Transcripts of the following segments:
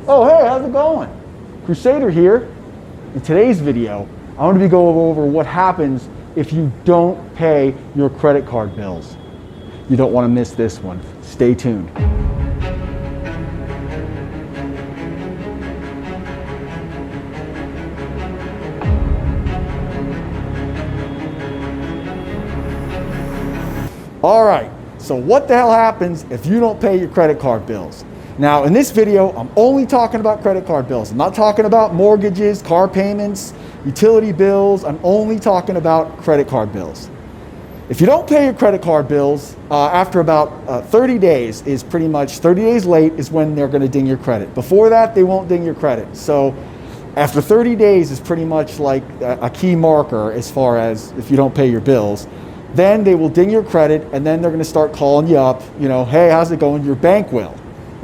Oh, hey, how's it going? Crusader here. In today's video, I'm going to be going over what happens if you don't pay your credit card bills. You don't want to miss this one. Stay tuned. All right, so what the hell happens if you don't pay your credit card bills? Now, in this video, I'm only talking about credit card bills. I'm not talking about mortgages, car payments, utility bills. I'm only talking about credit card bills. If you don't pay your credit card bills, after about 30 days is pretty much, 30 days late is when they're gonna ding your credit. Before that, they won't ding your credit. So after 30 days is pretty much like a key marker as far as if you don't pay your bills. Then they will ding your credit, and then they're gonna start calling you up, hey, how's it going? Your bank will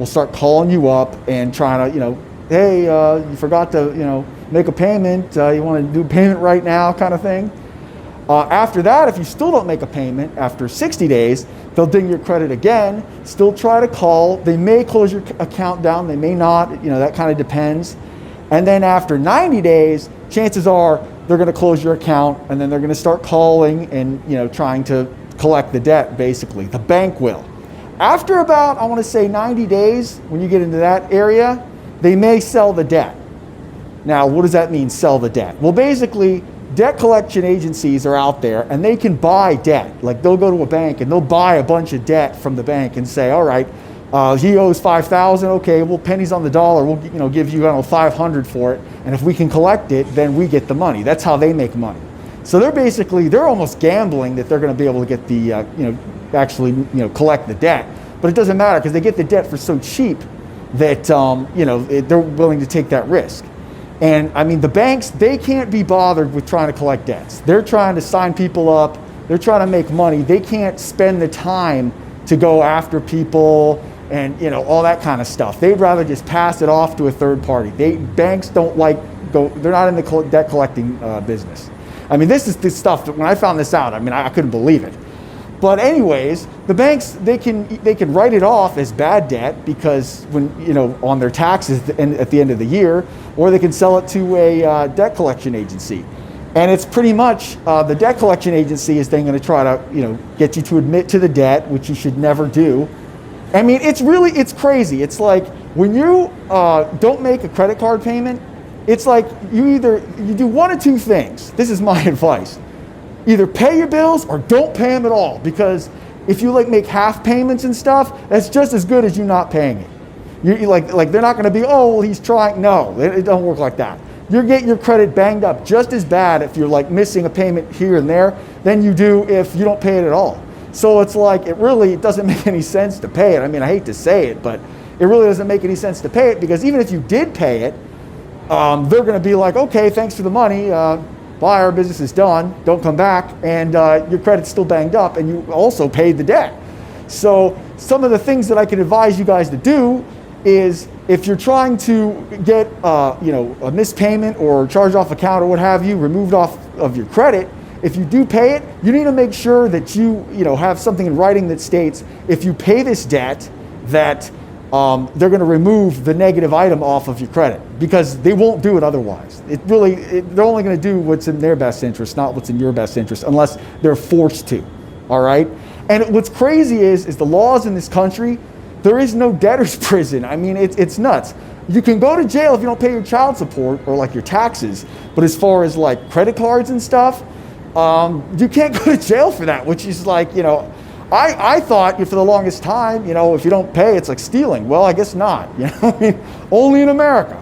start calling you up and trying to, hey, you forgot to, make a payment. You want to do a payment right now kind of thing. After that, if you still don't make a payment, after 60 days, they'll ding your credit again, still try to call. They may close your account down, they may not, that kind of depends. And then after 90 days, chances are they're going to close your account, and then they're going to start calling and, trying to collect the debt, basically. The bank will. After about, I want to say 90 days, when you get into that area, they may sell the debt. Now, what does that mean, sell the debt? Well, basically, debt collection agencies are out there and they can buy debt. Like they'll go to a bank and they'll buy a bunch of debt from the bank and say, all right, he owes $5,000. Okay, well, pennies on the dollar. We'll give you, $500 for it. And if we can collect it, then we get the money. That's how they make money. So they're almost gambling that they're going to be able to get the, actually, collect the debt. But it doesn't matter because they get the debt for so cheap that, they're willing to take that risk. And I mean, the banks, they can't be bothered with trying to collect debts. They're trying to sign people up. They're trying to make money. They can't spend the time to go after people and, all that kind of stuff. They'd rather just pass it off to a third party. Banks don't they're not in the debt collecting business. I mean, this is the stuff that when I found this out, I couldn't believe it. But anyways, the banks, they can write it off as bad debt because when, on their taxes at the end of the year, or they can sell it to a debt collection agency. And it's pretty much, the debt collection agency is then going to try to, get you to admit to the debt, which you should never do. I mean, it's crazy. It's like when you don't make a credit card payment, it's like you do one of two things. This is my advice. Either pay your bills or don't pay them at all, because if you make half payments and stuff, that's just as good as you not paying it. You like they're not going to be, oh, well, he's trying. No, it don't work like that. You're getting your credit banged up just as bad if you're missing a payment here and there than you do if you don't pay it at all. So it's like it doesn't make any sense to pay it. I mean, I hate to say it, but it really doesn't make any sense to pay it, because even if you did pay it, they're going to be like, okay, thanks for the money. Bye, our business is done. Don't come back, and your credit's still banged up, and you also paid the debt. So some of the things that I can advise you guys to do is, if you're trying to get a missed payment or charge off account or what have you removed off of your credit, if you do pay it, you need to make sure that you have something in writing that states if you pay this debt that they're going to remove the negative item off of your credit, because they won't do it otherwise. They're only going to do what's in their best interest, not what's in your best interest, unless they're forced to. All right. And what's crazy is the laws in this country. There is no debtor's prison. I mean, it's nuts. You can go to jail if you don't pay your child support or your taxes, but as far as credit cards and stuff, you can't go to jail for that, which is I thought for the longest time, if you don't pay, it's like stealing. Well, I guess not. I mean, only in America.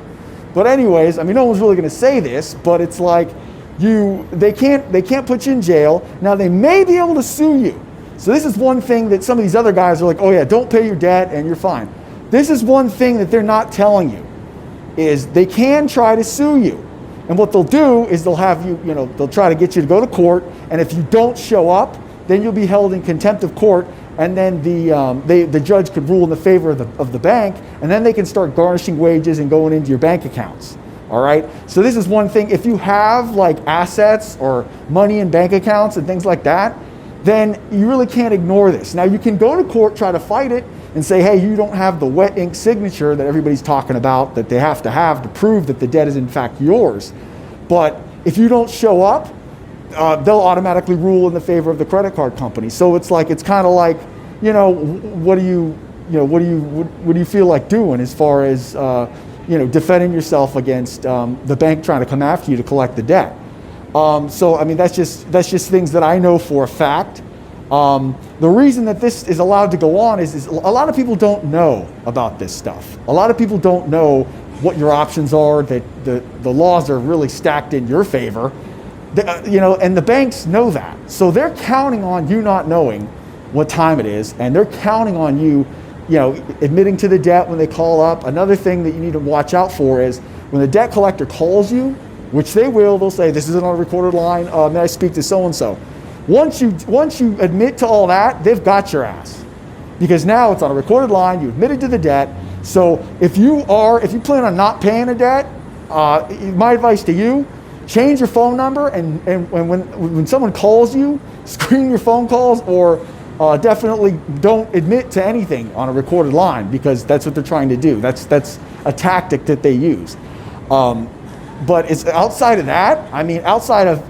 But anyways, I mean, no one's really going to say this, but it's they can't put you in jail. Now they may be able to sue you. So this is one thing that some of these other guys are like, oh yeah, don't pay your debt and you're fine. This is one thing that they're not telling you, is they can try to sue you. And what they'll do is they'll have you, they'll try to get you to go to court, and if you don't show up, then you'll be held in contempt of court, and then the judge could rule in the favor of the bank, and then they can start garnishing wages and going into your bank accounts. All right. So this is one thing. If you have assets or money in bank accounts and things like that, then you really can't ignore this. Now you can go to court, try to fight it, and say, hey, you don't have the wet ink signature that everybody's talking about that they have to prove that the debt is in fact yours. But if you don't show up, they'll automatically rule in the favor of the credit card company. So it's kind of like, what do you feel like doing as far as defending yourself against the bank trying to come after you to collect the debt? So I mean, that's just things that I know for a fact. The reason that this is allowed to go on is a lot of people don't know about this stuff. A lot of people don't know what your options are, that the laws are really stacked in your favor. And the banks know that. So they're counting on you not knowing what time it is, and they're counting on you, admitting to the debt when they call up. Another thing that you need to watch out for is when the debt collector calls you, which they will, they'll say, this isn't on a recorded line, may I speak to so-and-so. Once you admit to all that, they've got your ass. Because now it's on a recorded line, you admitted to the debt. So if you plan on not paying a debt, my advice to you, change your phone number, and when someone calls you, screen your phone calls, or definitely don't admit to anything on a recorded line, because that's what they're trying to do. That's a tactic that they use. But it's outside of that. I mean, outside of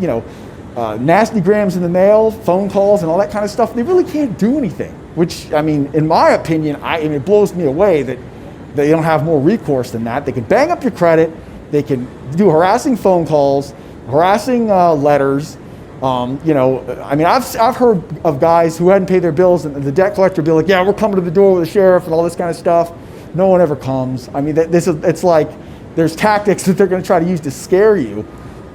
nasty grams in the mail, phone calls, and all that kind of stuff, they really can't do anything. Which, I mean, in my opinion, it blows me away that they don't have more recourse than that. They can bang up your credit. They can do harassing phone calls, harassing letters. I've heard of guys who hadn't paid their bills, and the debt collector be like, yeah, we're coming to the door with the sheriff and all this kind of stuff. No one ever comes. I mean, it's like there's tactics that they're going to try to use to scare you,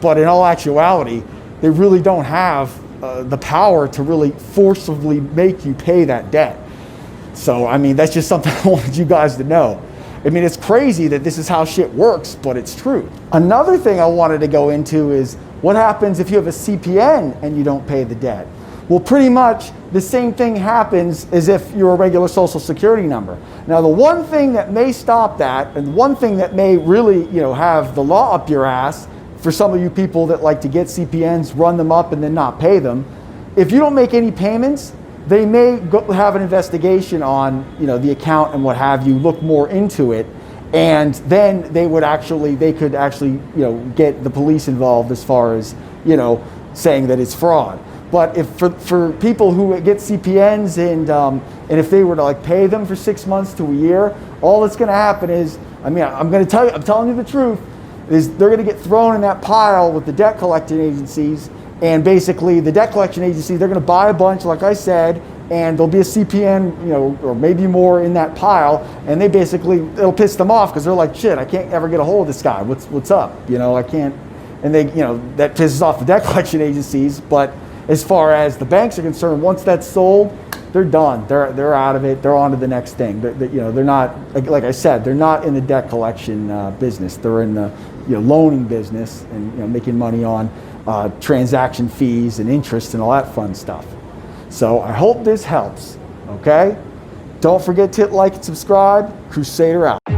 but in all actuality, they really don't have the power to really forcibly make you pay that debt. So, I mean, that's just something I wanted you guys to know. I mean, it's crazy that this is how shit works, but it's true. Another thing I wanted to go into is what happens if you have a CPN and you don't pay the debt? Well, pretty much the same thing happens as if you're a regular Social Security number. Now, the one thing that may stop that, and one thing that may really, have the law up your ass for some of you people that like to get CPNs, run them up, and then not pay them, if you don't make any payments, they may have an investigation on the account and what have you, look more into it, and then they could actually get the police involved as far as saying that it's fraud. But if for people who get CPNs and if they were to pay them for 6 months to a year, all that's going to happen is, I'm telling you the truth, is they're going to get thrown in that pile with the debt collecting agencies. And basically, the debt collection agency, they're going to buy a bunch, like I said, and there'll be a CPN, or maybe more in that pile, and it'll piss them off because they're like, shit, I can't ever get a hold of this guy. What's up? I can't, and they, that pisses off the debt collection agencies. But as far as the banks are concerned, once that's sold, they're done. They're out of it. They're on to the next thing. They're not, like I said, they're not in the debt collection business. They're in the loaning business and making money on transaction fees and interest and all that fun stuff. So I hope this helps, okay? Don't forget to hit like and subscribe. Crusader out.